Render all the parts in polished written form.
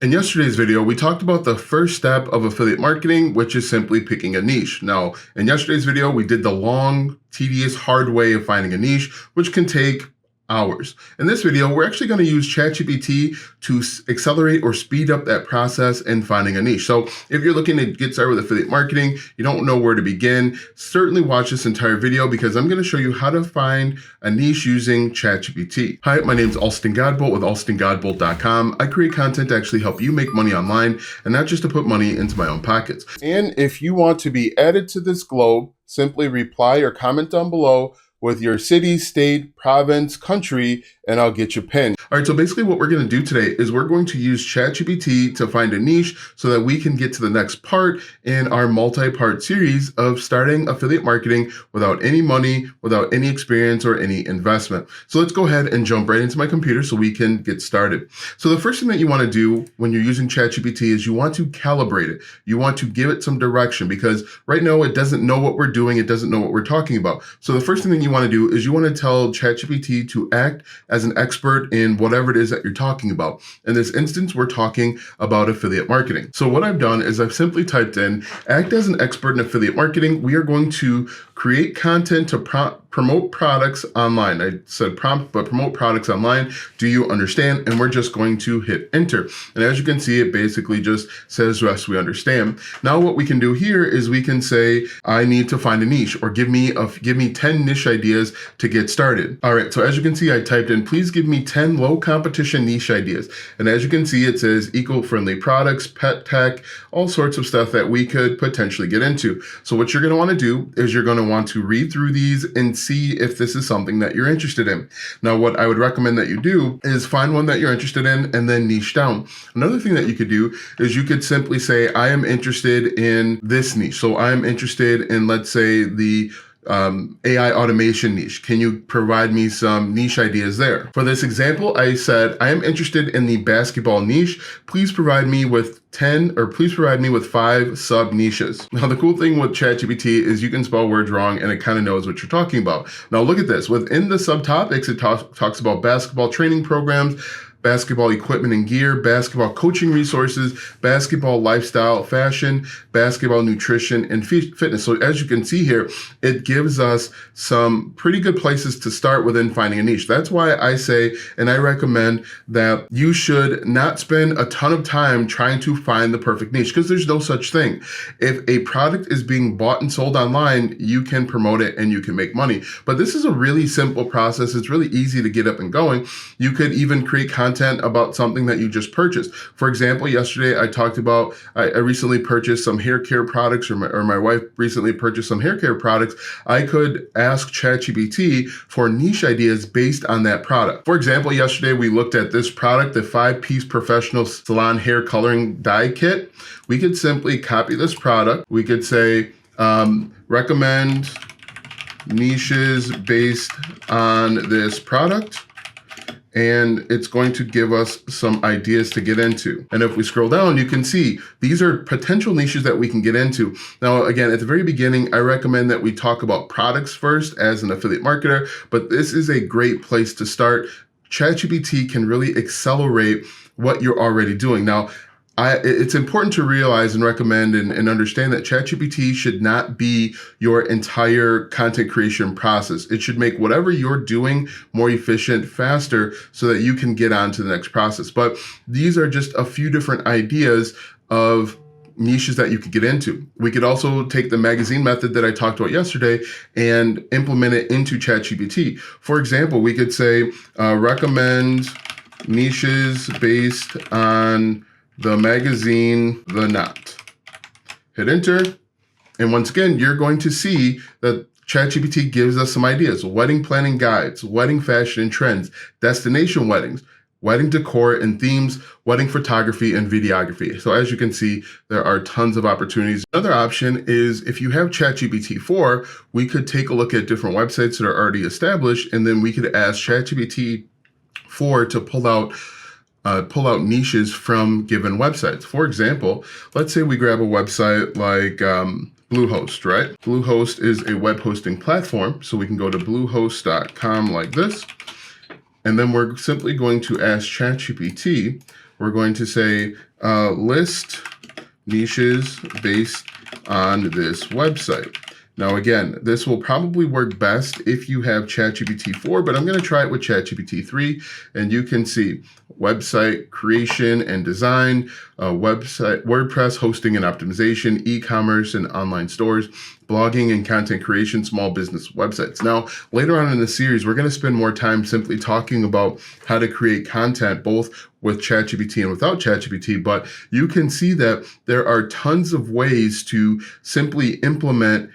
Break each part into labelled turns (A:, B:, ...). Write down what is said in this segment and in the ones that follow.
A: In yesterday's video, we talked about the first step of affiliate marketing, which is simply picking a niche. Now, in yesterday's video, we did the long, tedious, hard way of finding a niche, which can take hours. In this video, we're actually going to use ChatGPT to accelerate or speed up that process in finding a niche. So if you're looking to get started with affiliate marketing, you don't know where to begin, certainly watch this entire video because I'm going to show you how to find a niche using ChatGPT. Hi, my name is Alston Godbolt with alstongodbolt.com. I create content to actually help you make money online and not just to put money into my own pockets. And if you want to be added to this globe, simply reply or comment down below with your city, state, province, country, and I'll get you pinned. All right, so basically what we're going to do today is we're going to use ChatGPT to find a niche so that we can get to the next part in our multi-part series of starting affiliate marketing without any money, without any experience or any investment. So let's go ahead and jump right into my computer so we can get started. So the first thing that you want to do when you're using ChatGPT is you want to calibrate it. You want to give it some direction because right now it doesn't know what we're doing. It doesn't know what we're talking about. So the first thing that you want to do is you want to tell ChatGPT to act as an expert in whatever it is that you're talking about. In this instance, we're talking about affiliate marketing. So what I've done is I've simply typed in, act as an expert in affiliate marketing. We are going to create content to promote products online. I said prompt, but promote products online. Do you understand? And we're just going to hit enter. And as you can see, it basically just says, yes, we understand. Now what we can do here is we can say, I need to find a niche or give me 10 niche ideas to get started. All right, so as you can see, I typed in, please give me 10 low competition niche ideas. And as you can see, it says eco-friendly products, pet tech, all sorts of stuff that we could potentially get into. So what you're going to want to do is you're going to want to read through these and see if this is something that you're interested in. Now, what I would recommend that you do is find one that you're interested in and then niche down. Another thing that you could do is you could simply say, I am interested in this niche. So I'm interested in, let's say, the AI automation niche. Can you provide me some niche ideas there? For this example, I said, I am interested in the basketball niche. Please provide me with 5 sub niches. Now, the cool thing with ChatGPT is you can spell words wrong and it kind of knows what you're talking about. Now, look at this. Within the subtopics, it talks about basketball training programs, basketball equipment and gear, basketball coaching resources, basketball lifestyle, fashion, basketball nutrition, and fitness. So as you can see here, it gives us some pretty good places to start within finding a niche. That's why I say, and I recommend that you should not spend a ton of time trying to find the perfect niche because there's no such thing. If a product is being bought and sold online, you can promote it and you can make money. But this is a really simple process. It's really easy to get up and going. You could even create content about something that you just purchased. For example, yesterday I talked about, I recently purchased some hair care products, or my wife recently purchased some hair care products. I could ask ChatGPT for niche ideas based on that product. For example, yesterday we looked at this product, the 5-piece professional salon hair coloring dye kit. We could simply copy this product. We could say, recommend niches based on this product. And it's going to give us some ideas to get into. And if we scroll down, you can see these are potential niches that we can get into. Now, again, at the very beginning, I recommend that we talk about products first as an affiliate marketer, but this is a great place to start. ChatGPT can really accelerate what you're already doing. Now, it's important to realize and recommend and understand that ChatGPT should not be your entire content creation process. It should make whatever you're doing more efficient, faster, so that you can get on to the next process. But these are just a few different ideas of niches that you could get into. We could also take the magazine method that I talked about yesterday and implement it into ChatGPT. For example, we could say, recommend niches based on the magazine, The Knot. Hit enter. And once again, you're going to see that ChatGPT gives us some ideas. Wedding planning guides, wedding fashion and trends, destination weddings, wedding decor and themes, wedding photography and videography. So as you can see, there are tons of opportunities. Another option is if you have ChatGPT 4, we could take a look at different websites that are already established, and then we could ask ChatGPT 4 to pull out niches from given websites. For example, let's say we grab a website like Bluehost, right? Bluehost is a web hosting platform. So we can go to bluehost.com like this. And then we're simply going to ask ChatGPT we're going to say list niches based on this website. Now, again, this will probably work best if you have ChatGPT 4, but I'm going to try it with ChatGPT 3, and you can see website creation and design, website, WordPress hosting and optimization, e-commerce and online stores, blogging and content creation, small business websites. Now, later on in the series, we're going to spend more time simply talking about how to create content, both with ChatGPT and without ChatGPT, but you can see that there are tons of ways to simply implement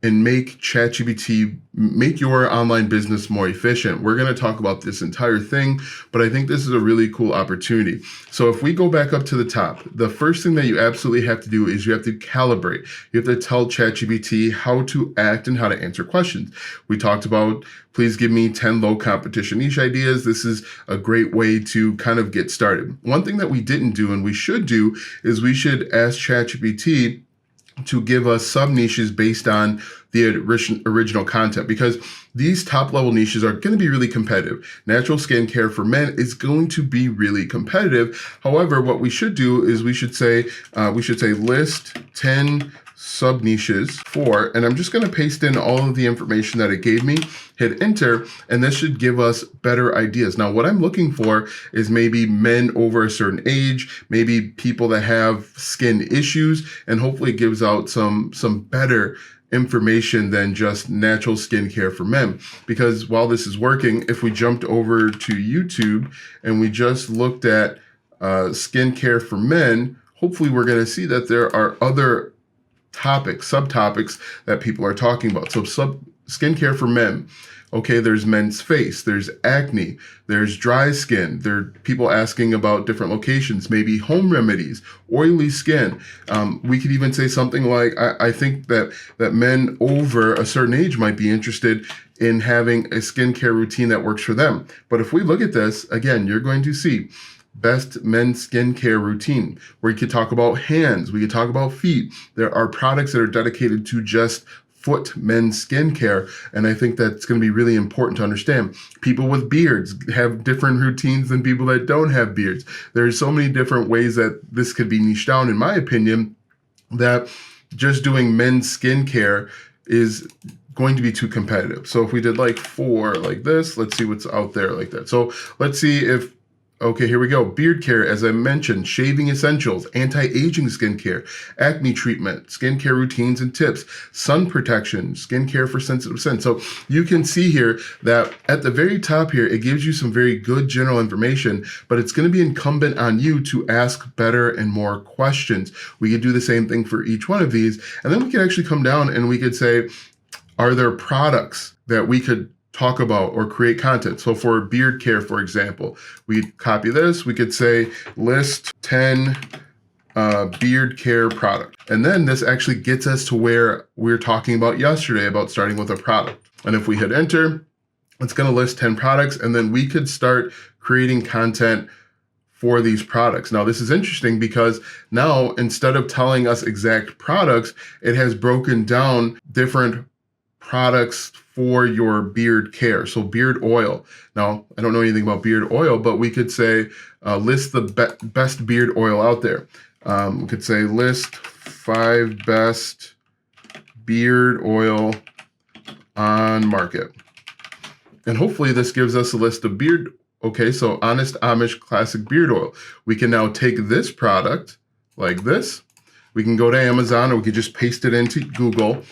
A: and make ChatGPT, make your online business more efficient. We're going to talk about this entire thing, but I think this is a really cool opportunity. So if we go back up to the top, the first thing that you absolutely have to do is you have to calibrate. You have to tell ChatGPT how to act and how to answer questions. We talked about, please give me 10 low competition niche ideas. This is a great way to kind of get started. One thing that we didn't do and we should do is we should ask ChatGPT to give us sub niches based on the original content, because these top level niches are going to be really competitive. Natural skincare for men is going to be really competitive. However, what we should do is we should say list 10 sub niches for, and I'm just going to paste in all of the information that it gave me, hit enter, and this should give us better ideas. Now, what I'm looking for is maybe men over a certain age, maybe people that have skin issues, and hopefully it gives out some better information than just natural skincare for men. Because while this is working, if we jumped over to YouTube and we just looked at skincare for men, hopefully we're going to see that there are other topics, subtopics that people are talking about. So skincare for men. Okay, there's men's face, there's acne, there's dry skin, there are people asking about different locations, maybe home remedies, oily skin. We could even say something like, I think that men over a certain age might be interested in having a skincare routine that works for them. But if we look at this, again, you're going to see best men's skincare routine, where you could talk about hands, we could talk about feet. There are products that are dedicated to just foot men's skincare, and I think that's going to be really important to understand. People with beards have different routines than people that don't have beards. There's so many different ways that this could be niched down, in my opinion, that just doing men's skincare is going to be too competitive. So if we did like 4 like this, let's see what's out there like that. So let's see if, okay, here we go. Beard care, as I mentioned, shaving essentials, anti-aging skincare, acne treatment, skincare routines and tips, sun protection, skincare for sensitive skin. So you can see here that at the very top here, it gives you some very good general information, but it's going to be incumbent on you to ask better and more questions. We could do the same thing for each one of these, and then we could actually come down and we could say, are there products that we could talk about or create content? So for beard care, for example, we copy this, we could say list 10 beard care product. And then this actually gets us to where we were talking about yesterday about starting with a product. And if we hit enter, it's going to list 10 products, and then we could start creating content for these products. Now, this is interesting because now instead of telling us exact products, it has broken down different products for your beard care. So beard oil. Now, I don't know anything about beard oil, but we could say list the best beard oil out there. We could say list 5 best beard oil on market. And hopefully this gives us a list of beard. Okay, so Honest Amish Classic Beard Oil. We can now take this product like this. We can go to Amazon, or we could just paste it into Google,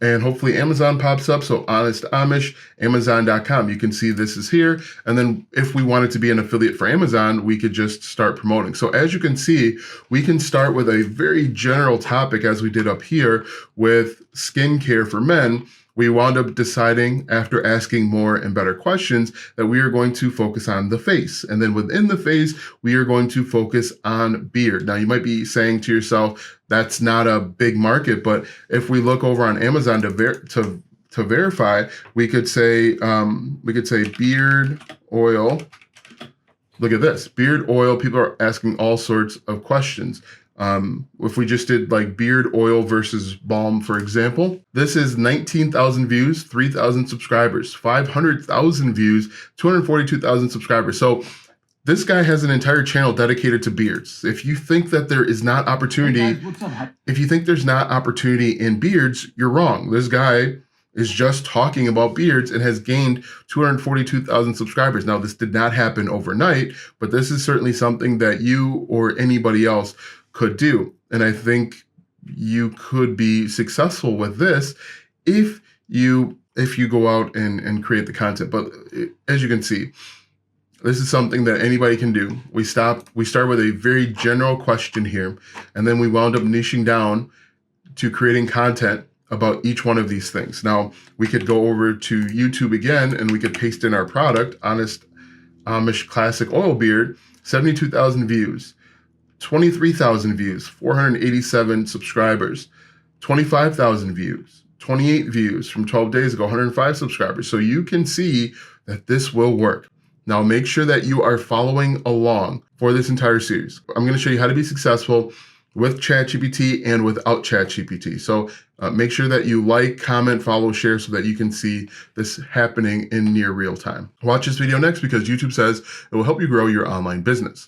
A: and hopefully Amazon pops up. So Honest Amish, Amazon.com. You can see this is here. And then if we wanted to be an affiliate for Amazon, we could just start promoting. So as you can see, we can start with a very general topic, as we did up here with skincare for men. We wound up deciding, after asking more and better questions, that we are going to focus on the face. And then within the face, we are going to focus on beard. Now, you might be saying to yourself, that's not a big market, but if we look over on Amazon to verify, we could say beard oil. Look at this, beard oil. People are asking all sorts of questions. If we just did like beard oil versus balm, for example, this is 19,000 views, 3,000 subscribers, 500,000 views, 242,000 subscribers. So This guy has an entire channel dedicated to beards. If you think that there is not opportunity,
B: Hey guys, what's up?
A: if you think there's not opportunity in beards, you're wrong. This guy is just talking about beards and has gained 242,000 subscribers. Now, this did not happen overnight, but this is certainly something that you or anybody else could do. And I think you could be successful with this if you go out and create the content. But as you can see, this is something that anybody can do. We start with a very general question here, and then we wound up niching down to creating content about each one of these things. Now, we could go over to YouTube again, and we could paste in our product, Honest Amish Classic Oil Beard, 72,000 views, 23,000 views, 487 subscribers, 25,000 views, 28 views from 12 days ago, 105 subscribers. So you can see that this will work. Now, make sure that you are following along for this entire series. I'm going to show you how to be successful with ChatGPT and without ChatGPT. So make sure that you like, comment, follow, share so that you can see this happening in near real time. Watch this video next because YouTube says it will help you grow your online business.